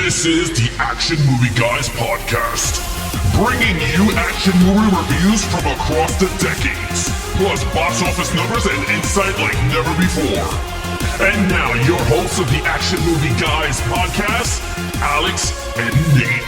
This is the Action Movie Guys podcast, bringing you action movie reviews from across the decades, plus box office numbers and insight like never before. And now, your hosts of the Action Movie Guys podcast, Alex and Nate.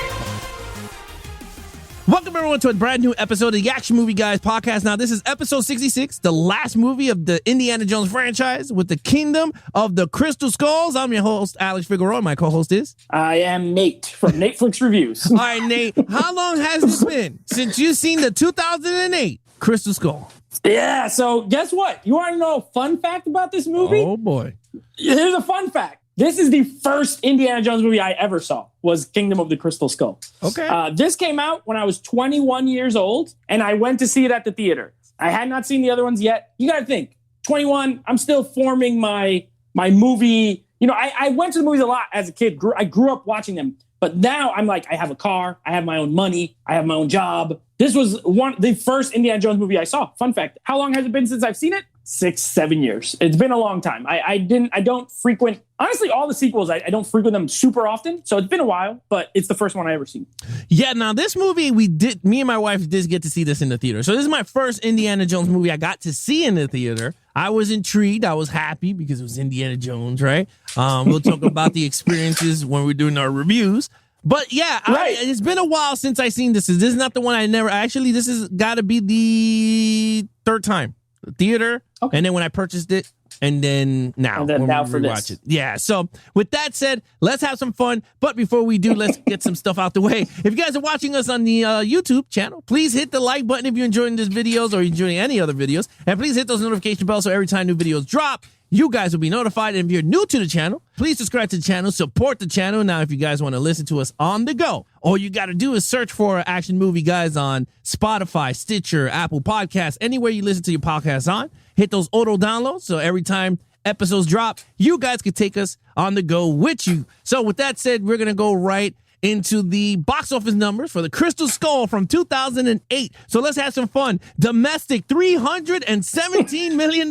Welcome, everyone, to a brand new episode of the Action Movie Guys podcast. Now, this is episode 66, the last movie of the Indiana Jones franchise with the Kingdom of the Crystal Skulls. I'm your host, Alex Figueroa. My co-host is... I am Nate from Netflix Reviews. All right, Nate, how long has it been since you've seen the 2008 Crystal Skull? Yeah, so guess what? You want to know a fun fact about this movie? Oh, boy. Here's a fun fact. This is the first Indiana Jones movie I ever saw, was Kingdom of the Crystal Skull. Okay. This came out when I was 21 years old, and I went to see it at the theater. I had not seen the other ones yet. You got to think, 21, I'm still forming my movie. You know, I went to the movies a lot as a kid. I grew up watching them. But now I'm like, I have a car, I have my own money, I have my own job. This was the first Indiana Jones movie I saw. Fun fact, how long has it been since I've seen it? 6-7 years. It's been a long time. I don't frequent, honestly, all the sequels, I don't frequent them super often. So it's been a while, but it's the first one I ever seen. Yeah, now this movie, me and my wife did get to see this in the theater. So this is my first Indiana Jones movie I got to see in the theater. I was intrigued. I was happy because it was Indiana Jones, right? We'll talk about the experiences when we're doing our reviews. But yeah, right. It's been a while since I seen this. This is not the one this has got to be the third time. Theater, okay. And then when I purchased it, and then now, and then now for this. It. Yeah, so with that said, let's have some fun. But before we do, let's get some stuff out the way. If you guys are watching us on the YouTube channel, please hit the like button if you're enjoying these videos or enjoying any other videos. And please hit those notification bells so every time new videos drop, you guys will be notified. And if you're new to the channel, please subscribe to the channel, support the channel. Now, if you guys want to listen to us on the go, all you got to do is search for Action Movie Guys on Spotify, Stitcher, Apple Podcasts, anywhere you listen to your podcasts on. Hit those auto downloads so every time episodes drop, you guys can take us on the go with you. So with that said, we're going to go right into the box office numbers for the Crystal Skull from 2008. So let's have some fun. Domestic, $317 million.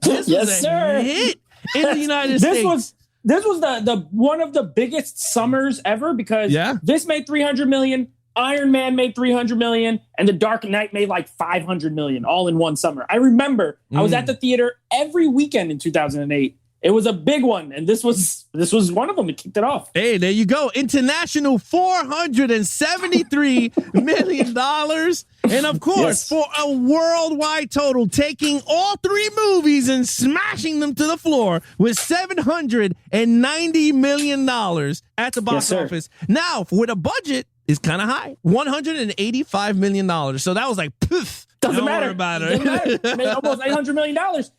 This yes, was a sir. hit in the United States. This was the one of the biggest summers ever because this made $300 million. Iron Man made $300 million, and The Dark Knight made like $500 million all in one summer. I remember I was at the theater every weekend in 2008. It was a big one, and this was one of them that kicked it off. Hey, there you go. International, $473 million. And of course, for a worldwide total, taking all three movies and smashing them to the floor with $790 million at the box office. Now, with a budget, it's kind of high, $185 million. So that was like, poof. Doesn't matter about it. Doesn't matter. Made almost $800 million.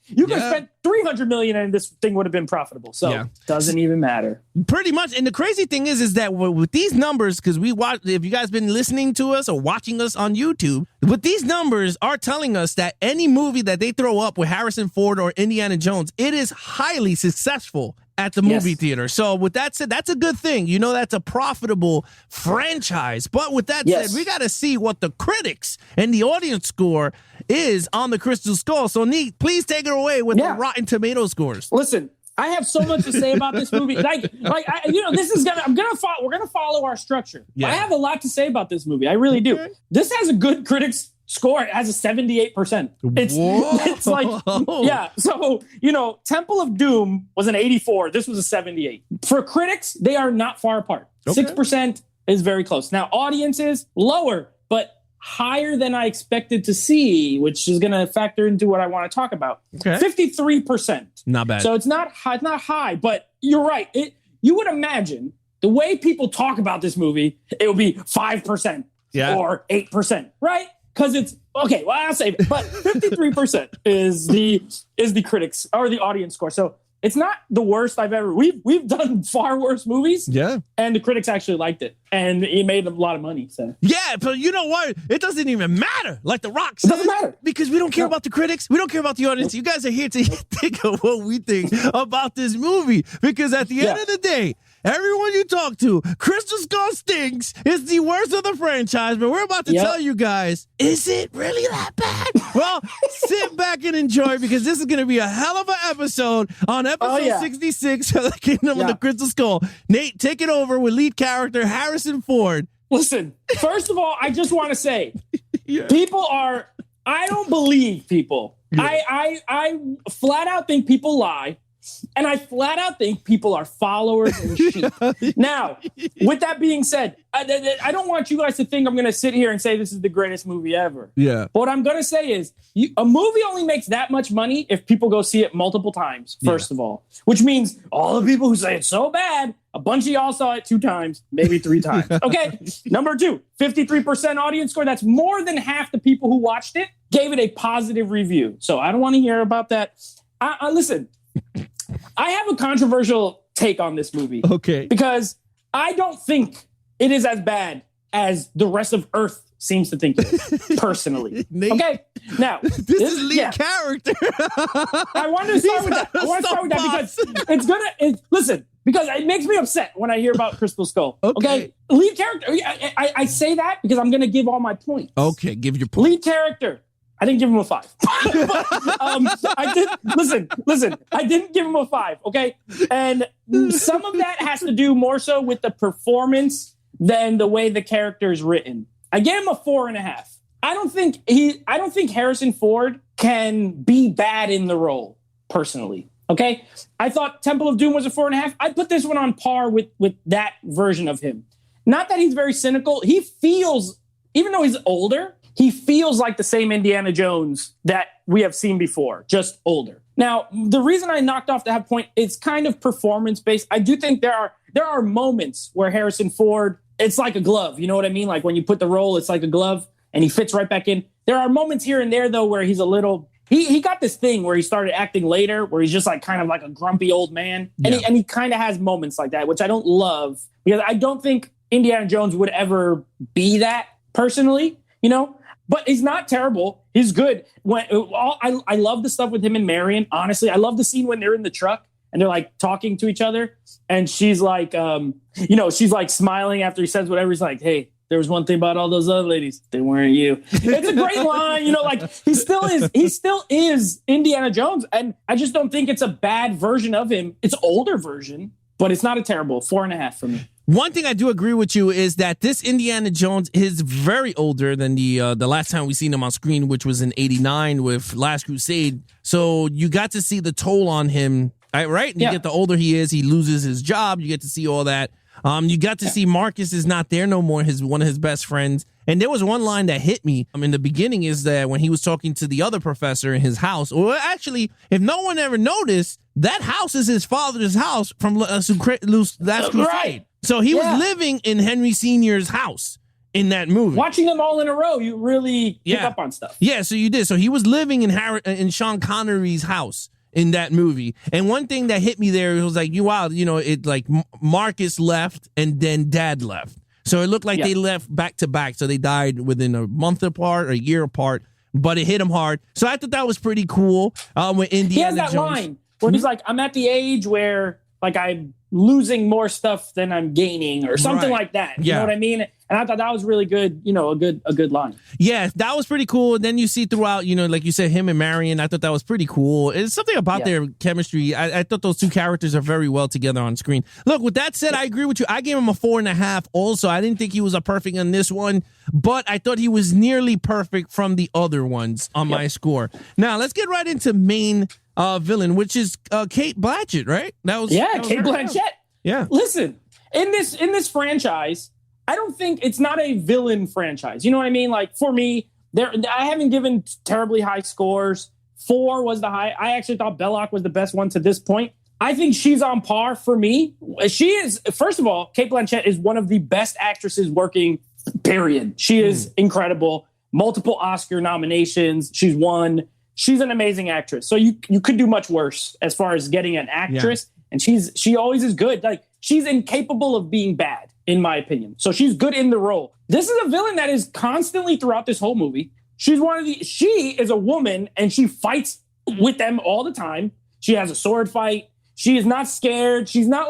You could spend $300 million and this thing would have been profitable. So doesn't even matter. Pretty much. And the crazy thing is that with these numbers, because we watch, if you guys been listening to us or watching us on YouTube, with these numbers are telling us that any movie that they throw up with Harrison Ford or Indiana Jones, it is highly successful at the movie theater. So with that said, that's a good thing. You know, that's a profitable franchise. But with that said, we got to see what the critics and the audience score is on the Crystal Skull. So Neat, please take it away with the Rotten Tomato scores. Listen, I have so much to say about this movie. We're gonna follow our structure. Yeah. I have a lot to say about this movie. I really do. This has a good critics score. It has a 78%. It's like, So, Temple of Doom was an 84. This was a 78. For critics, they are not far apart. 6% is very close. Now, audiences, lower, but higher than I expected to see, which is going to factor into what I want to talk about. 53%. Not bad. So it's not high, but you're right. You would imagine the way people talk about this movie, it would be 5% or 8%, right? Because it's okay. Well, I'll save it. But 53% is the critics or the audience score. So it's not the worst I've ever. We've done far worse movies. Yeah, and the critics actually liked it, and it made a lot of money. So but you know what? It doesn't even matter. Like The Rock says, it doesn't matter because we don't care about the critics. We don't care about the audience. You guys are here to think of what we think about this movie. Because at the end of the day, everyone you talk to, Crystal Skull stinks. It's the worst of the franchise, but we're about to tell you guys, is it really that bad? Well, sit back and enjoy, because this is going to be a hell of an episode on episode 66 of the Kingdom of the Crystal Skull. Nate, take it over with lead character Harrison Ford. Listen, first of all, I just want to say, I don't believe people. Yeah. I flat out think people lie. And I flat out think people are followers and sheep. Now, with that being said, I don't want you guys to think I'm going to sit here and say this is the greatest movie ever. Yeah. But what I'm going to say is a movie only makes that much money if people go see it multiple times, first of all. Which means all the people who say it's so bad, a bunch of y'all saw it 2 times, maybe 3 times. Okay. Number 2, 53% audience score. That's more than half the people who watched it gave it a positive review. So I don't want to hear about that. Listen. I have a controversial take on this movie. Okay. Because I don't think it is as bad as the rest of Earth seems to think it is, personally. Okay? Now, this is lead character. I want to start with that. Because it's going to... Listen, because it makes me upset when I hear about Crystal Skull. Okay? Lead character... I say that because I'm going to give all my points. Okay, give your point. Lead character. I didn't give him a 5. I didn't give him a 5. Okay. And some of that has to do more so with the performance than the way the character is written. I gave him a 4.5. I don't think Harrison Ford can be bad in the role, personally. Okay. I thought Temple of Doom was a 4.5. I'd put this one on par with that version of him. Not that he's very cynical. He feels, even though he's older, he feels like the same Indiana Jones that we have seen before, just older. Now, the reason I knocked off that point, it's kind of performance-based. I do think there are moments where Harrison Ford, it's like a glove. You know what I mean? Like when you put the role, it's like a glove, and he fits right back in. There are moments here and there, though, where he's a little... He got this thing where he started acting later, where he's just like kind of like a grumpy old man. And he kind of has moments like that, which I don't love, because I don't think Indiana Jones would ever be that, personally, you know? But he's not terrible. He's good. I love the stuff with him and Marion. Honestly, I love the scene when they're in the truck and they're like talking to each other. And she's like, she's like smiling after he says whatever. He's like, hey, there was one thing about all those other ladies. They weren't you. It's a great line. Like he still is Indiana Jones. And I just don't think it's a bad version of him. It's an older version, but it's not a terrible 4.5 for me. One thing I do agree with you is that this Indiana Jones is very older than the last time we seen him on screen, which was in '89 with Last Crusade. So you got to see the toll on him, right? And you get the older he is, he loses his job. You get to see all that. You got to see Marcus is not there no more, one of his best friends. And there was one line that hit me in the beginning, is that when he was talking to the other professor in his house, or actually, if no one ever noticed, that house is his father's house from Last Crusade. Right. So he was living in Henry Sr.'s house in that movie. Watching them all in a row, you really pick up on stuff. Yeah, so you did. So he was living in Sean Connery's house in that movie. And one thing that hit me there, it was like, it like Marcus left and then Dad left. So it looked like they left back to back. So they died within a month apart or a year apart, but it hit him hard. So I thought that was pretty cool. With Indiana he has that Jones line where he's like, I'm at the age where like I'm losing more stuff than I'm gaining, or something like that. You know what I mean? And I thought that was really good, a good line. Yeah, that was pretty cool. And then you see throughout, like you said, him and Marion, I thought that was pretty cool. It's something about their chemistry. I thought those two characters are very well together on screen. Look, with that said, I agree with you. I gave him a 4.5 also. I didn't think he was a perfect on this one, but I thought he was nearly perfect from the other ones on my score. Now, let's get right into main villain, which is Cate Blanchett, right? Cate Blanchett. Yeah. Listen, in this franchise, I don't think it's not a villain franchise. You know what I mean? Like for me, I haven't given terribly high scores. 4 was the high. I actually thought Belloq was the best one to this point. I think she's on par for me. She is, first of all, Cate Blanchett is one of the best actresses working, period. She is incredible. Multiple Oscar nominations. She's won. She's an amazing actress. So you could do much worse as far as getting an actress. And she always is good. Like she's incapable of being bad, in my opinion. So she's good in the role. This is a villain that is constantly throughout this whole movie. She is a woman and she fights with them all the time. She has a sword fight. She is not scared. She's not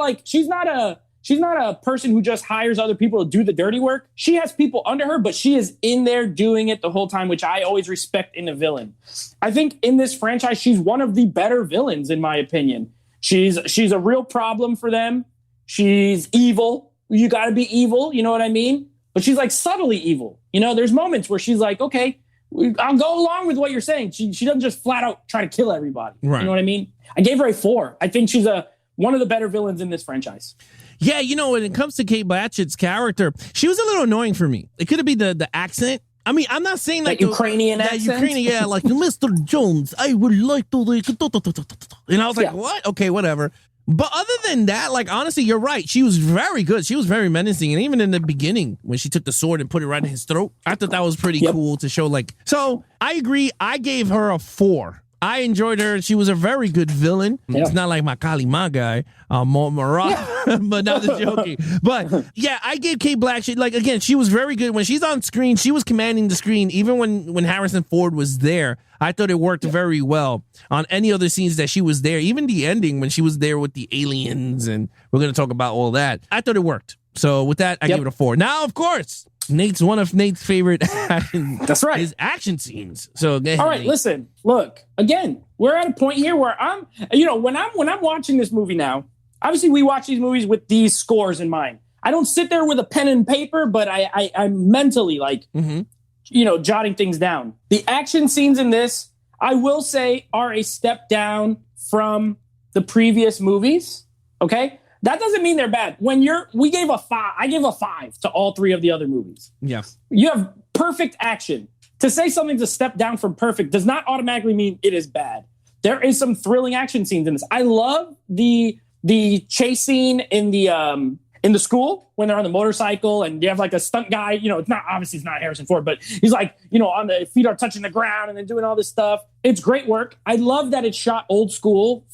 she's not a person who just hires other people to do the dirty work. She has people under her, but she is in there doing it the whole time, which I always respect in a villain. I think in this franchise, she's one of the better villains, in my opinion. She's a real problem for them. She's evil. You got to be evil. You know what I mean? But she's like subtly evil. You know, there's moments where she's like, okay, I'll go along with what you're saying. She doesn't just flat out try to kill everybody. Right. You know what I mean? I gave her a 4. I think she's one of the better villains in this franchise. Yeah, you know, when it comes to Kate Blanchett's character, she was a little annoying for me. It could have been the accent. I mean, I'm not saying like that Ukrainian accent. Ukrainian, yeah, like Mr. Jones, I would like to, and I was like, what? Okay, whatever. But other than that, like, honestly, you're right. She was very good. She was very menacing. And even in the beginning, when she took the sword and put it right in his throat, I thought that was pretty cool to show, like, so I agree. I gave her a 4. I enjoyed her. She was a very good villain. Yeah. It's not like my Kalima guy, Marat, but not the joking. But yeah, I gave Kate Blanchett, like, again, she was very good. When she's on screen, she was commanding the screen. Even when Harrison Ford was there, I thought it worked very well on any other scenes that she was there. Even the ending when she was there with the aliens, and we're going to talk about all that. I thought it worked. So with that, I give it a 4. Now, of course, one of Nate's favorite action. That's right. His action scenes. So all right, Nate. Listen, look, again, we're at a point here where when I'm watching this movie now, obviously we watch these movies with these scores in mind. I don't sit there with a pen and paper, but I'm mentally like, jotting things down. The action scenes in this, I will say, are a step down from the previous movies. Okay. That doesn't mean they're bad. We gave a 5. I gave a 5 to all 3 of the other movies. Yeah. You have perfect action. To say something's a step down from perfect does not automatically mean it is bad. There is some thrilling action scenes in this. I love the chase scene in the school when they're on the motorcycle and you have like a stunt guy, it's not Harrison Ford, but he's like, on the feet are touching the ground and then doing all this stuff. It's great work. I love that it's shot old school,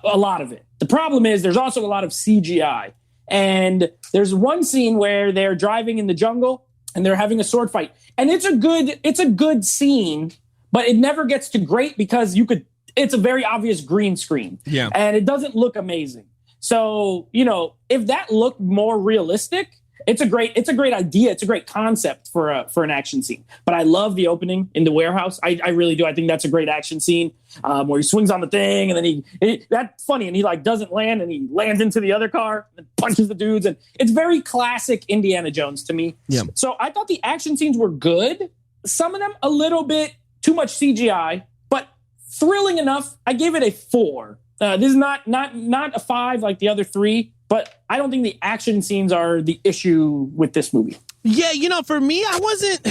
a lot of it. The problem is there's also a lot of CGI. And there's one scene where they're driving in the jungle and they're having a sword fight. And it's a good scene, but it never gets to great because it's a very obvious green screen. Yeah. And it doesn't look amazing. So, if that looked more realistic, it's a great idea. It's a great concept for an action scene. But I love the opening in the warehouse. I really do. I think that's a great action scene where he swings on the thing and then that's funny. And he like doesn't land and he lands into the other car and punches the dudes. And it's very classic Indiana Jones to me. Yeah. So I thought the action scenes were good. Some of them a little bit too much CGI, but thrilling enough. I gave it a 4. This is not a 5 like the other 3. But I don't think the action scenes are the issue with this movie. Yeah, for me, I wasn't.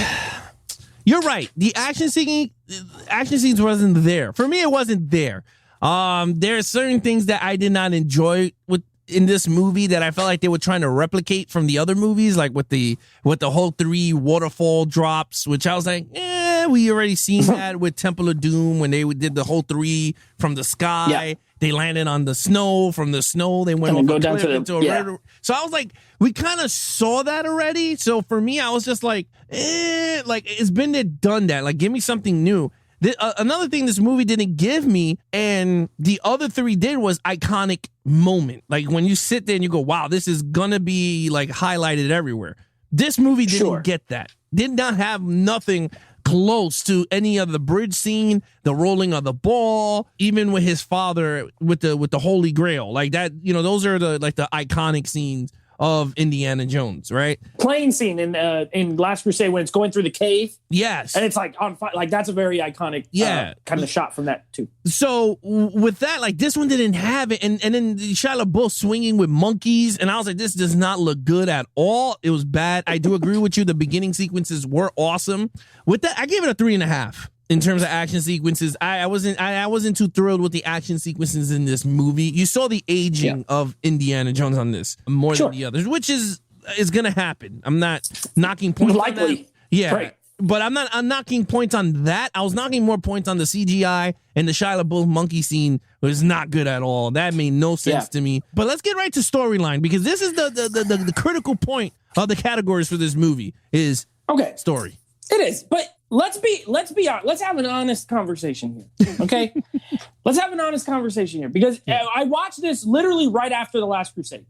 You're right. The action scenes wasn't there. For me, it wasn't there. There are certain things that I did not enjoy in this movie that I felt like they were trying to replicate from the other movies, like with the whole 3 waterfall drops, which I was like, we already seen that with Temple of Doom when they did the whole 3 from the sky. Yeah. They landed on the snow. From the snow, they went over down into a river. So I was like, we kind of saw that already. So for me, I was just like, like it's been there, done that. Like, give me something new. Another thing this movie didn't give me, and the other 3 did, was iconic moment. Like when you sit there and you go, wow, this is gonna be like highlighted everywhere. This movie didn't get that. Did not have nothing close to any of the bridge scene, the rolling of the ball, even with his father with the Holy Grail, like that. Those are the iconic scenes of Indiana Jones, right? Plane scene in Last Crusade when it's going through the cave. Yes, and it's like on fire. Like that's a very iconic, kind of shot from that too. So with that, like this one didn't have it, and then Shia LaBeouf swinging with monkeys, and I was like, this does not look good at all. It was bad. I do agree with you. The beginning sequences were awesome. With that, I gave it a 3.5. In terms of action sequences, I wasn't too thrilled with the action sequences in this movie. You saw the aging of Indiana Jones on this more than the others, which is going to happen. I'm not knocking points on that. Yeah, right. But I'm knocking points on that. I was knocking more points on the CGI, and the Shia LaBeouf monkey scene was not good at all. That made no sense to me. But let's get right to storyline, because this is the critical point of the categories for this movie is story. It is, but let's be honest. Let's have an honest conversation here, okay? Let's have an honest conversation here, because I watched this literally right after The Last Crusade.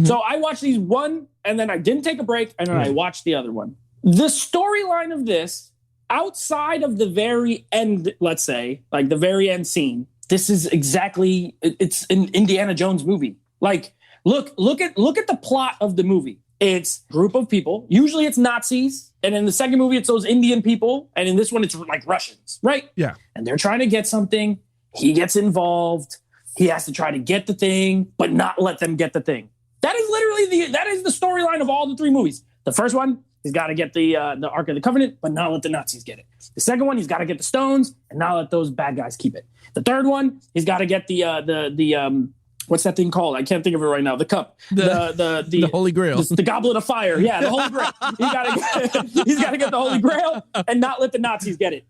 So I watched these one, and then I didn't take a break, and then I watched the other one. The storyline of this, outside of the very end, let's say, like the very end scene, this is exactly, it's an Indiana Jones movie. Like, look at the plot of the movie. It's a group of people. Usually it's Nazis. And in the second movie, it's those Indian people. And in this one, it's like Russians, right? Yeah. And they're trying to get something. He gets involved. He has to try to get the thing, but not let them get the thing. That is literally that is the storyline of all the three movies. The first one, he's got to get the Ark of the Covenant, but not let the Nazis get it. The second one, he's got to get the stones and not let those bad guys keep it. The third one, he's got to get the what's that thing called? I can't think of it right now. The cup, the Holy Grail, the goblet of fire. Yeah, the Holy Grail. He's got to get the Holy Grail and not let the Nazis get it.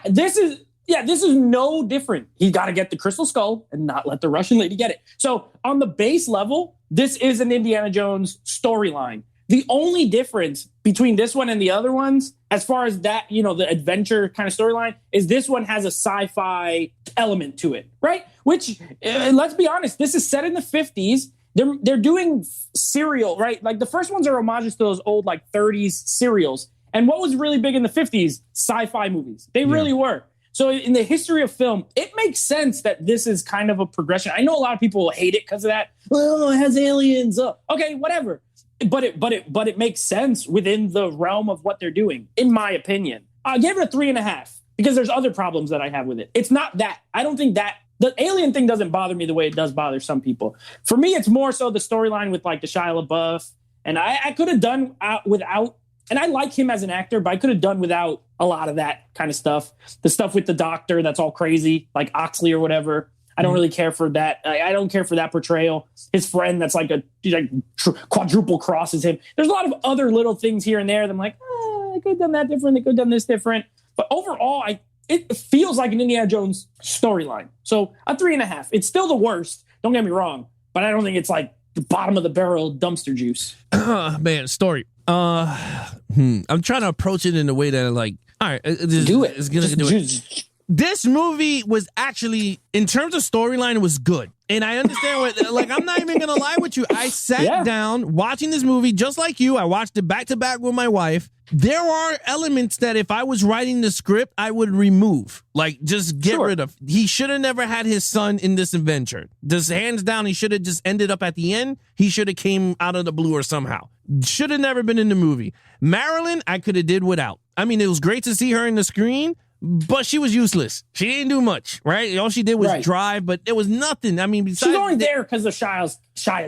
This is no different. He got to get the Crystal Skull and not let the Russian lady get it. So on the base level, this is an Indiana Jones storyline. The only difference between this one and the other ones, as far as that, the adventure kind of storyline, is this one has a sci-fi element to it, right? Which, let's be honest, this is set in the 50s. They're doing serial, right? Like the first ones are homages to those old like 30s serials. And what was really big in the 50s? Sci-fi movies. They really were. So in the history of film, it makes sense that this is kind of a progression. I know a lot of people hate it because of that. Well, it has aliens. Okay, whatever. But it makes sense within the realm of what they're doing, in my opinion. I gave it a 3.5 because there's other problems that I have with it. It's not that. I don't think that the alien thing doesn't bother me the way it does bother some people. For me, it's more so the storyline with like the Shia LaBeouf. And I could have done without, and I like him as an actor, but I could have done without a lot of that kind of stuff. The stuff with the doctor that's all crazy, like Oxley or whatever. I don't really care for that. I don't care for that portrayal. His friend that's like quadruple crosses him. There's a lot of other little things here and there that I'm like, I could have done that different. They could have done this different. But overall, it feels like an Indiana Jones storyline. So a 3.5. It's still the worst. Don't get me wrong. But I don't think it's like the bottom of the barrel dumpster juice. Man, story. I'm trying to approach it in a way that like, all right, do it. It's gonna do it. This movie was actually, in terms of storyline, it was good. And I understand what, like, I'm not even going to lie with you. I sat down watching this movie just like you. I watched it back to back with my wife. There are elements that if I was writing the script, I would remove. Like, just get rid of. He should have never had his son in this adventure. Just hands down, he should have just ended up at the end. He should have came out of the blue or somehow. Should have never been in the movie. Marilyn, I could have did without. I mean, it was great to see her in the screen, but she was useless. She didn't do much, right? All she did was drive, but it was nothing. I mean, besides, she's only there because of Shia's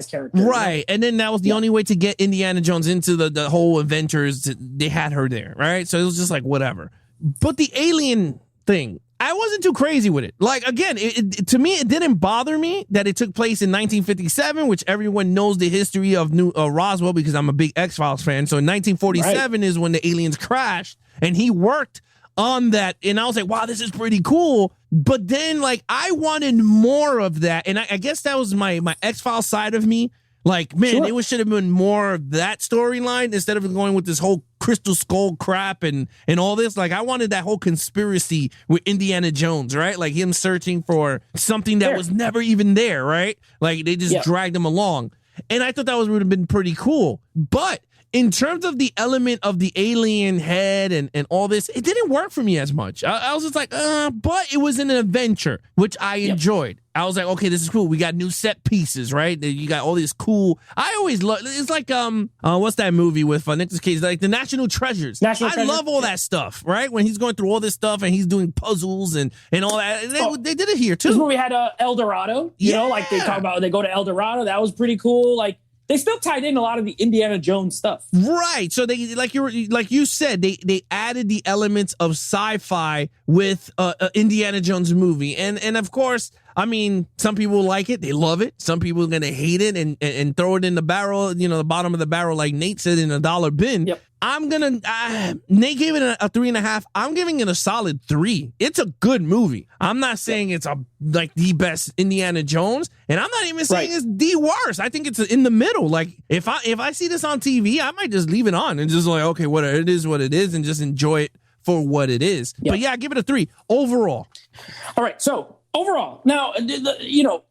character. Right. And then that was the only way to get Indiana Jones into the whole adventures. They had her there, right? So it was just like, whatever. But the alien thing, I wasn't too crazy with it. Like, again, to me, it didn't bother me that it took place in 1957, which everyone knows the history of Roswell because I'm a big X-Files fan. So in 1947 is when the aliens crashed, and he worked on that, and I was like, wow, this is pretty cool. But then, like, I wanted more of that, and I guess that was my X-Files side of me. Like, man, it should have been more of that storyline instead of going with this whole Crystal Skull crap and all this. Like, I wanted that whole conspiracy with Indiana Jones, right? Like him searching for something that was never even there, right? Like, they just dragged him along. And I thought that would have been pretty cool. But in terms of the element of the alien head and all this, it didn't work for me as much. I was just like, but it was an adventure, which I enjoyed. I was like, okay, this is cool. We got new set pieces, right? You got all these cool. I always love. It's like what's that movie with Nicolas Cage? Like the National Treasures. I love all that stuff, right? When he's going through all this stuff and he's doing puzzles and all that. They did it here too. This movie had El Dorado. You know, like they talk about. They go to El Dorado. That was pretty cool. Like, they still tied in a lot of the Indiana Jones stuff. Right. So they like you said, they added the elements of sci-fi with Indiana Jones movie. And of course, I mean, some people like it. They love it. Some people are going to hate it and throw it in the barrel, the bottom of the barrel, like Nate said, in a dollar bin. Yep. Nate gave it a 3.5. I'm giving it a solid 3. It's a good movie. I'm not saying it's like the best Indiana Jones, and I'm not even saying it's the worst. I think it's in the middle. Like if I see this on TV, I might just leave it on and just like, okay, whatever, it is what it is, and just enjoy it for what it is. Yep. But yeah, I give it a 3 overall. All right, so Overall, now,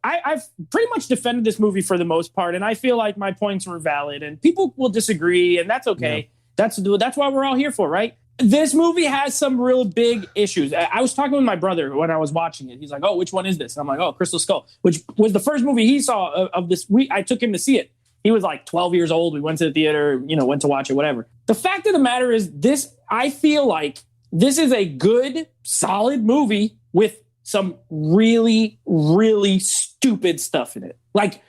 I've pretty much defended this movie for the most part, and I feel like my points were valid, and people will disagree, and that's okay. Yeah. That's why we're all here for, right? This movie has some real big issues. I was talking with my brother when I was watching it. He's like, "Oh, which one is this?" And I'm like, "Oh, Crystal Skull," which was the first movie he saw of this. I took him to see it. He was like 12 years old. We went to the theater, went to watch it, whatever. The fact of the matter is this, I feel like this is a good, solid movie with some really, really stupid stuff in it. Like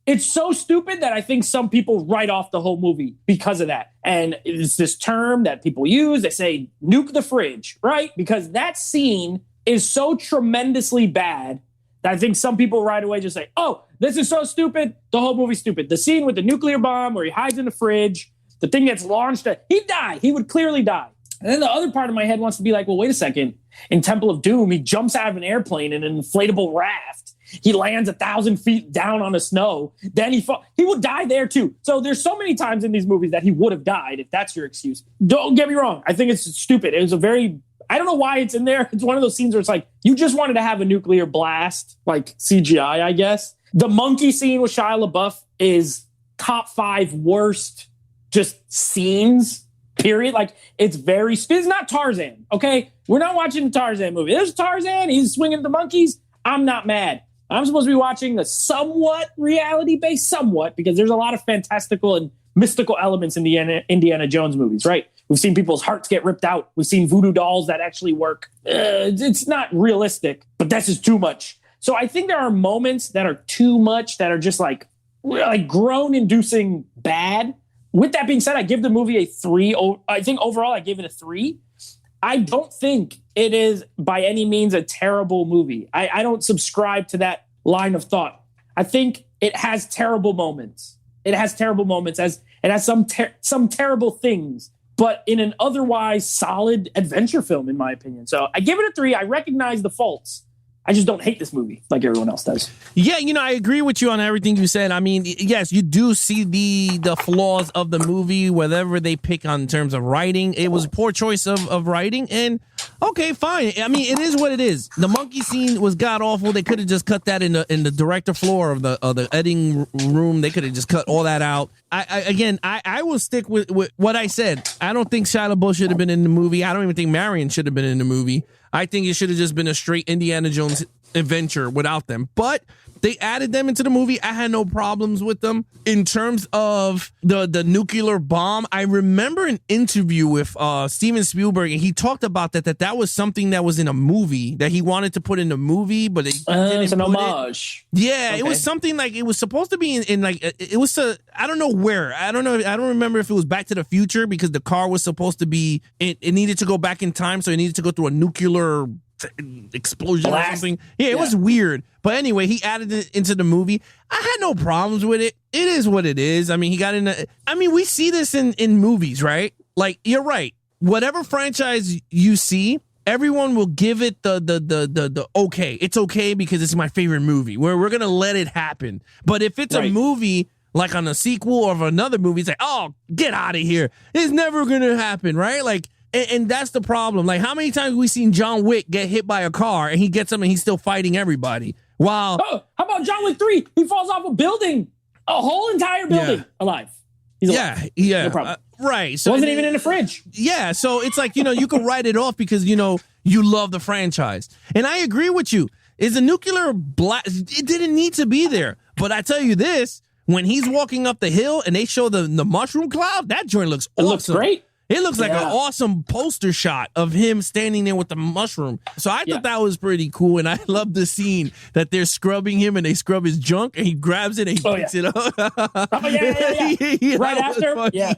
it's so stupid that I think some people write off the whole movie because of that. And it's this term that people use. They say, nuke the fridge, right? Because that scene is so tremendously bad that I think some people right away just say, oh, this is so stupid. The whole movie's stupid. The scene with the nuclear bomb where he hides in the fridge, the thing gets launched, he'd die. He would clearly die. And then the other part of my head wants to be like, well, wait a second. In Temple of Doom, he jumps out of an airplane in an inflatable raft. He lands 1,000 feet down on the snow. Then he would die there too. So there's so many times in these movies that he would have died if that's your excuse. Don't get me wrong. I think it's stupid. It was I don't know why it's in there. It's one of those scenes where it's like, you just wanted to have a nuclear blast, like CGI, I guess. The monkey scene with Shia LaBeouf is top 5 worst just scenes, period. Like, it's not Tarzan, okay? We're not watching the Tarzan movie. There's Tarzan. He's swinging the monkeys. I'm not mad. I'm supposed to be watching the somewhat reality-based, because there's a lot of fantastical and mystical elements in the Indiana Jones movies, right? We've seen people's hearts get ripped out. We've seen voodoo dolls that actually work. It's not realistic, but this is too much. So I think there are moments that are too much, that are just like groan-inducing bad. With that being said, I give the movie a 3. I think overall I gave it a 3. I don't think it is by any means a terrible movie. I don't subscribe to that line of thought. I think it has terrible moments. It has terrible moments. It has some terrible things, but in an otherwise solid adventure film, in my opinion. So I give it a 3. I recognize the faults. I just don't hate this movie like everyone else does. Yeah, I agree with you on everything you said. I mean, yes, you do see the flaws of the movie, whatever they pick on in terms of writing. It was a poor choice of writing, and okay, fine. I mean, it is what it is. The monkey scene was god awful. They could have just cut that in the director floor of the editing room. They could have just cut all that out. I will stick with what I said. I don't think Shia LaBeouf should have been in the movie. I don't even think Marion should have been in the movie. I think it should have just been a straight Indiana Jones adventure without them. But they added them into the movie. I had no problems with them. In terms of the nuclear bomb, I remember an interview with Steven Spielberg, and he talked about that was something that was in a movie that he wanted to put in the movie, but it didn't. It's an homage. Yeah, okay. It was something like it was supposed to be in like it was I don't know where. I don't know. I don't remember if it was Back to the Future, because the car was supposed to be it needed to go back in time, so it needed to go through a nuclear explosion or something. Yeah, it was weird. But anyway, he added it into the movie. I had no problems with it. It is what it is. I mean, we see this in movies, right? Like, you're right. Whatever franchise you see, everyone will give it the okay. It's okay because it's my favorite movie. We're going to let it happen. But if it's a movie like on a sequel of another movie, it's like, oh, get out of here. It's never going to happen, right? Like, and that's the problem. Like, how many times have we seen John Wick get hit by a car and he gets him and he's still fighting everybody? Wow. Oh, how about John Wick 3? He falls off a building, a whole entire building, alive. He's alive. Yeah. No problem. Right. So wasn't even in the fridge. Yeah. So it's like, you can write it off because, you love the franchise. And I agree with you. Is a nuclear blast, it didn't need to be there. But I tell you this, when he's walking up the hill and they show the mushroom cloud, that joint looks awesome. It looks great. It looks like an awesome poster shot of him standing there with the mushroom. So I thought that was pretty cool. And I love the scene that they're scrubbing him and they scrub his junk and he grabs it and he picks it up. Right after? Yeah,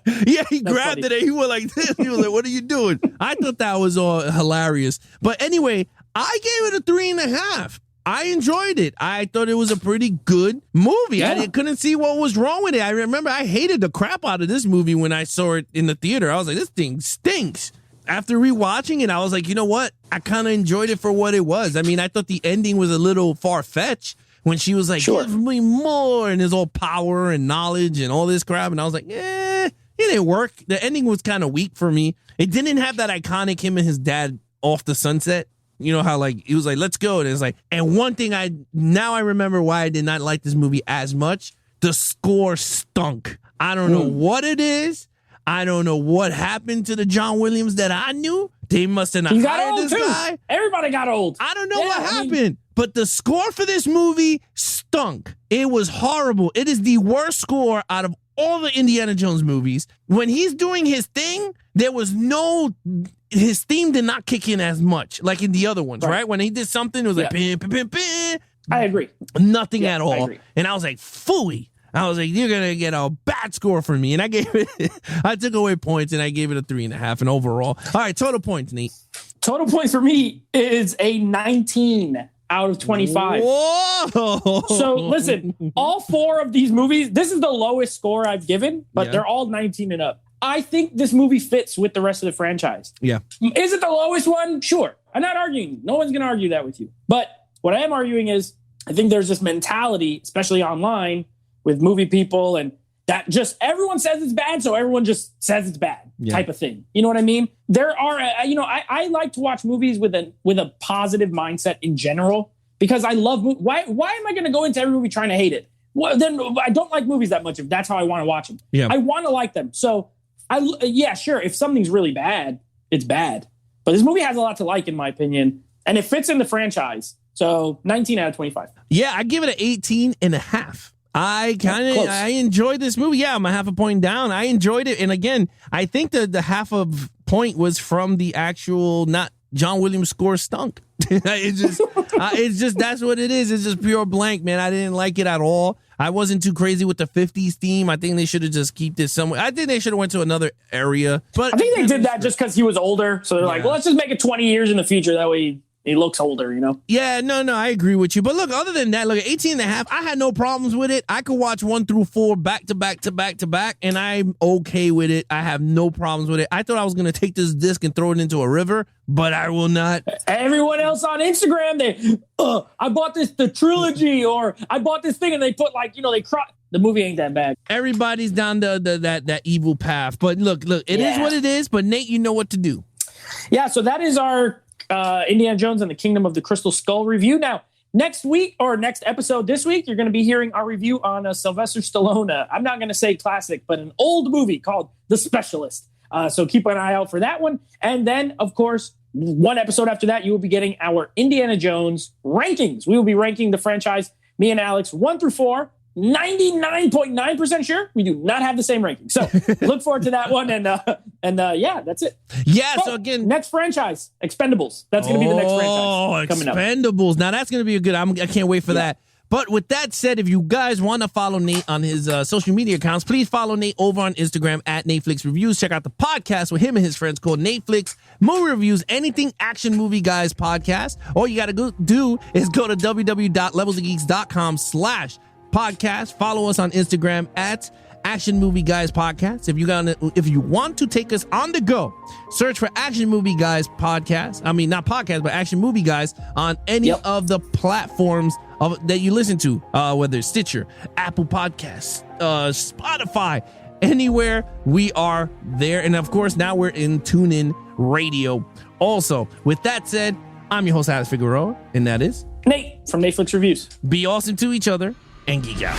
he grabbed it and he was like this. He was like, what are you doing? I thought that was all hilarious. But anyway, I gave it a 3.5. I enjoyed it. I thought it was a pretty good movie. Yeah. I couldn't see what was wrong with it. I remember I hated the crap out of this movie when I saw it in the theater. I was like, this thing stinks. After rewatching it, I was like, you know what? I kind of enjoyed it for what it was. I mean, I thought the ending was a little far-fetched when she was like, give me more, and there's all power and knowledge and all this crap. And I was like, it didn't work. The ending was kind of weak for me. It didn't have that iconic him and his dad off the sunset. You know how like he was like, let's go. And it's like, and one thing I remember why I did not like this movie as much. The score stunk. I don't know what it is. I don't know what happened to the John Williams that I knew. They must have not hired this guy. Everybody got old. I don't know what happened. But the score for this movie stunk. It was horrible. It is the worst score out of all the Indiana Jones movies. When he's doing his thing, his theme did not kick in as much like in the other ones, right? When he did something, it was like, pin, pin, pin, pin. I agree. Nothing at all. And I was like, phooey. I was like, you're going to get a bad score from me. And I took away points and I gave it a 3.5 and overall. All right, total points, Nate. Total points for me is a 19 out of 25. Whoa! So listen, all 4 of these movies, this is the lowest score I've given, but they're all 19 and up. I think this movie fits with the rest of the franchise. Yeah. Is it the lowest one? Sure. I'm not arguing. No one's going to argue that with you. But what I am arguing is I think there's this mentality, especially online, with movie people, and that just everyone says it's bad, so everyone just says it's bad type of thing. You know what I mean? There are, I like to watch movies with a positive mindset in general because I love movies. Why am I going to go into every movie trying to hate it? Well, then I don't like movies that much if that's how I want to watch them. Yeah. I want to like them. So sure. If something's really bad, it's bad. But this movie has a lot to like, in my opinion, and it fits in the franchise. So 19 out of 25. Yeah, I give it an 18.5. I enjoyed this movie. Yeah, I'm a half a point down. I enjoyed it. And again, I think the half of point was from the actual, not John Williams score stunk. It's just, that's what it is. It's just pure blank, man. I didn't like it at all. I wasn't too crazy with the 50s theme. I think they should have just keep this somewhere. I think they should have went to another area. But I think they did that just because he was older. So they're like, well, let's just make it 20 years in the future. That way he looks older, you know? Yeah, no, I agree with you. But look, other than that, look, 18.5, I had no problems with it. I could watch 1 through 4 back to back to back to back, and I'm okay with it. I have no problems with it. I thought I was going to take this disc and throw it into a river, but I will not. Everyone else on Instagram, I bought the trilogy, or I bought this thing, and they put the movie ain't that bad. Everybody's down that evil path. But look, it is what it is. But Nate, you know what to do. Yeah, so that is our Indiana Jones and the Kingdom of the Crystal Skull review. Now, next week or next episode this week, you're going to be hearing our review on Sylvester Stallone. I'm not going to say classic, but an old movie called The Specialist. So keep an eye out for that one. And then, of course, one episode after that, you will be getting our Indiana Jones rankings. We will be ranking the franchise, me and Alex, 1 through 4. 99.9% sure we do not have the same ranking. So look forward to that one. And that's it. Yeah. So again, next franchise, Expendables. That's going to be the next franchise coming up. Expendables. Now that's going to be a good. I can't wait for that. But with that said, if you guys want to follow Nate on his social media accounts, please follow Nate over on Instagram at Nateflix Reviews. Check out the podcast with him and his friends called Nateflix Movie Reviews, Anything Action Movie Guys Podcast. All you got to do is go to www.levelsofgeeks.com/podcast. Follow us on Instagram at Action Movie Guys Podcast. If you want to take us on the go, search for Action Movie Guys Podcast. I mean, not podcast, but Action Movie Guys on any of the platforms that you listen to, whether it's Stitcher, Apple Podcasts, Spotify, anywhere we are there. And of course, now we're in TuneIn Radio. Also, with that said, I'm your host, Alex Figueroa, and that is Nate from Nateflix Reviews. Be awesome to each other and geek out.